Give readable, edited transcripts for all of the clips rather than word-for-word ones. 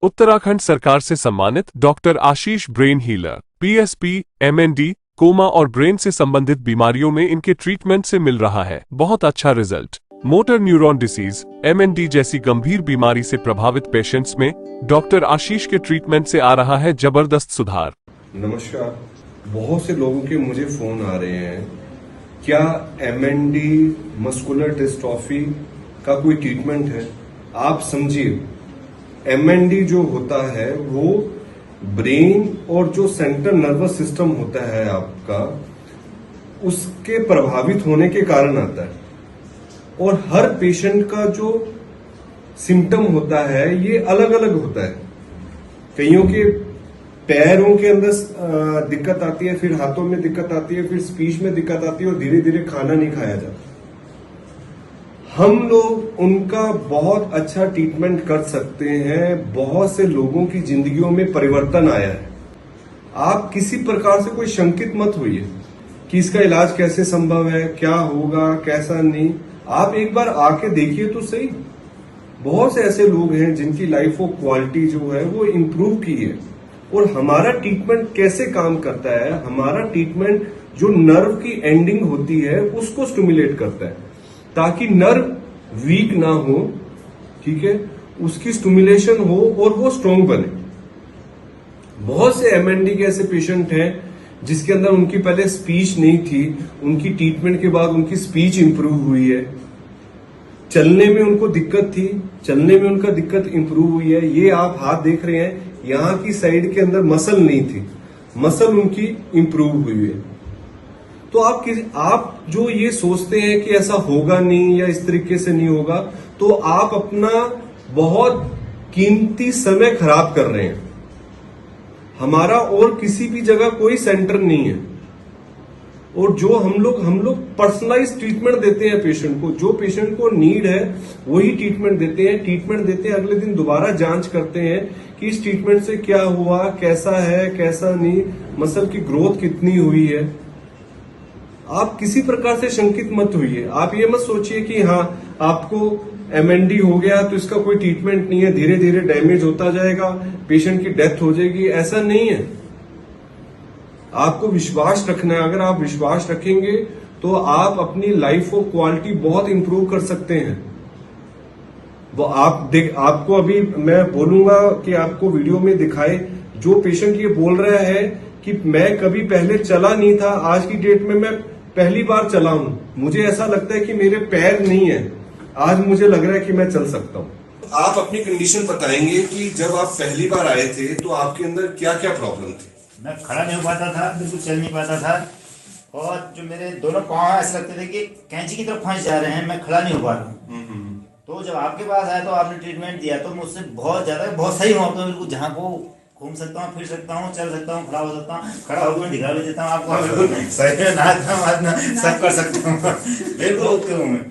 उत्तराखंड सरकार से सम्मानित doctor Ashish brain healer, PSP, MND, coma और ब्रेन से संबंधित बीमारियों में इनके ट्रीटमेंट से मिल रहा है बहुत अच्छा result. Motor neuron disease, MND जैसी गंभीर बीमारी से प्रभावित पेशेंट्स में डॉक्टर आशीष के ट्रीटमेंट से आ रहा है जबरदस्त सुधार। नमस्कार। बहुत से लोगों के मुझे फोन आ रहे हैं, क्या एमएनडी मस्कुलर डिस्ट्रॉफी का कोई ट्रीटमेंट है? आप समझिए, एमएनडी जो होता है वो ब्रेन और जो सेंट्रल नर्वस सिस्टम होता है आपका, उसके प्रभावित होने के कारण आता है। और हर पेशेंट का जो सिम्टम होता है ये अलग अलग होता है। कईयों के पैरों के अंदर दिक्कत आती है, फिर हाथों में दिक्कत आती है, फिर स्पीच में दिक्कत आती है और धीरे धीरे खाना नहीं खाया जाता। हम लोग उनका बहुत अच्छा ट्रीटमेंट कर सकते हैं। बहुत से लोगों की जिंदगियों में परिवर्तन आया है। आप किसी प्रकार से कोई शंकित मत होइए कि इसका इलाज कैसे संभव है, क्या होगा, कैसा नहीं। आप एक बार आके देखिए तो सही। बहुत से ऐसे लोग हैं जिनकी लाइफ ऑफ क्वालिटी जो है वो इम्प्रूव की है। और हमारा ट्रीटमेंट कैसे काम करता है? हमारा ट्रीटमेंट जो नर्व की एंडिंग होती है उसको स्टिमुलेट करता है ताकि नर्व वीक ना हो, ठीक है, उसकी स्टिमुलेशन हो और वो स्ट्रांग बने। बहुत से एमएनडी के ऐसे पेशेंट हैं जिसके अंदर उनकी पहले स्पीच नहीं थी, उनकी ट्रीटमेंट के बाद उनकी स्पीच इंप्रूव हुई है। चलने में उनको दिक्कत थी, चलने में उनका दिक्कत इंप्रूव हुई है। ये आप हाथ देख रहे हैं, यहां की साइड के अंदर मसल नहीं थी, मसल उनकी इंप्रूव हुई है। तो आप जो ये सोचते हैं कि ऐसा होगा नहीं या इस तरीके से नहीं होगा, तो आप अपना बहुत कीमती समय खराब कर रहे हैं। हमारा और किसी भी जगह कोई सेंटर नहीं है। और जो हम लोग पर्सनलाइज ट्रीटमेंट देते हैं पेशेंट को। जो पेशेंट को नीड है वही ट्रीटमेंट देते हैं। अगले दिन दोबारा जांच करते हैं कि इस ट्रीटमेंट से क्या हुआ, कैसा है, कैसा नहीं, मसल की ग्रोथ कितनी हुई है। आप किसी प्रकार से शंकित मत होइए। आप ये मत सोचिए कि हाँ आपको एमएनडी हो गया तो इसका कोई ट्रीटमेंट नहीं है, धीरे धीरे डैमेज होता जाएगा, पेशेंट की डेथ हो जाएगी। ऐसा नहीं है। आपको विश्वास रखना है। अगर आप विश्वास रखेंगे तो आप अपनी लाइफ ऑफ क्वालिटी बहुत इंप्रूव कर सकते हैं। वो आपको अभी मैं बोलूंगा कि आपको वीडियो में दिखाए। जो पेशेंट ये बोल रहा है कि मैं कभी पहले चला नहीं था, आज की डेट में मैं पहली बार चला हूं, मुझे ऐसा लगता है कि मेरे पैर नहीं है, आज मुझे लग रहा है कि मैं चल सकता हूं। आप अपनी कंडीशन बताएंगे कि जब आप पहली बार आए थे तो आपके अंदर क्या क्या प्रॉब्लम थी? मैं खड़ा नहीं हो पाता था, बिल्कुल चल नहीं पाता था। और जो मेरे दोनों पाँव ऐसे लगते थे कि कैंची की तरफ फंस जा रहे हैं, मैं खड़ा नहीं हो पा रहा हूँ। तो जब आपके पास आया तो आपने ट्रीटमेंट दिया तो मुझसे बहुत सही हुआ। तो बिल्कुल जहाँ को घूम सकता हूँ, फिर सकता हूँ, चल सकता हूँ, खड़ा हो सकता हूँ, खड़ा होकर मैं दिखा भी देता हूँ आपको। बिल्कुल सही है, नाचना सब कर सकता हूँ। बिल्कुल ओके हूँ मैं।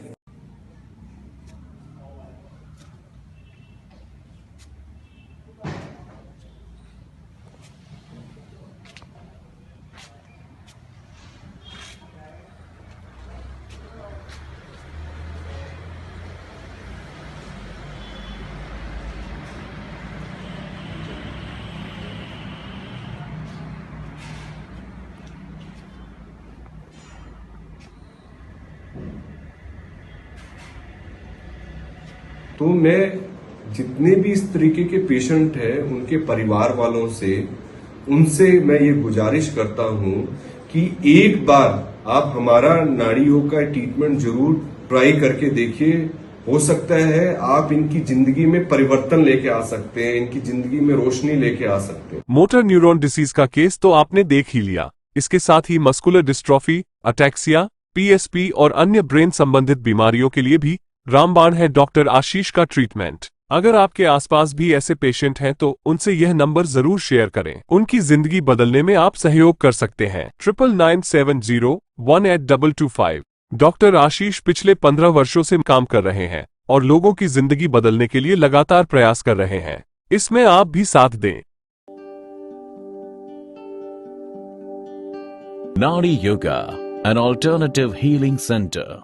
तो मैं जितने भी इस तरीके के पेशेंट हैं उनके परिवार वालों से, उनसे मैं ये गुजारिश करता हूं कि एक बार आप हमारा नाड़ी योग का ट्रीटमेंट जरूर ट्राई करके देखिए। हो सकता है आप इनकी जिंदगी में परिवर्तन लेके आ सकते हैं, इनकी जिंदगी में रोशनी लेके आ सकते हैं। मोटर न्यूरॉन डिसीज का केस तो आपने देख ही लिया। इसके साथ ही मस्कुलर डिस्ट्रॉफी, अटैक्सिया, पीएसपी और अन्य ब्रेन संबंधित बीमारियों के लिए भी रामबाण है डॉक्टर आशीष का ट्रीटमेंट। अगर आपके आसपास भी ऐसे पेशेंट हैं तो उनसे यह नंबर जरूर शेयर करें। उनकी जिंदगी बदलने में आप सहयोग कर सकते हैं। 9997018225। डॉक्टर आशीष पिछले 15 वर्षों से काम कर रहे हैं और लोगों की जिंदगी बदलने के लिए लगातार प्रयास कर रहे हैं। इसमें आप भी साथ दें। Nadi Yoga, an alternative healing center.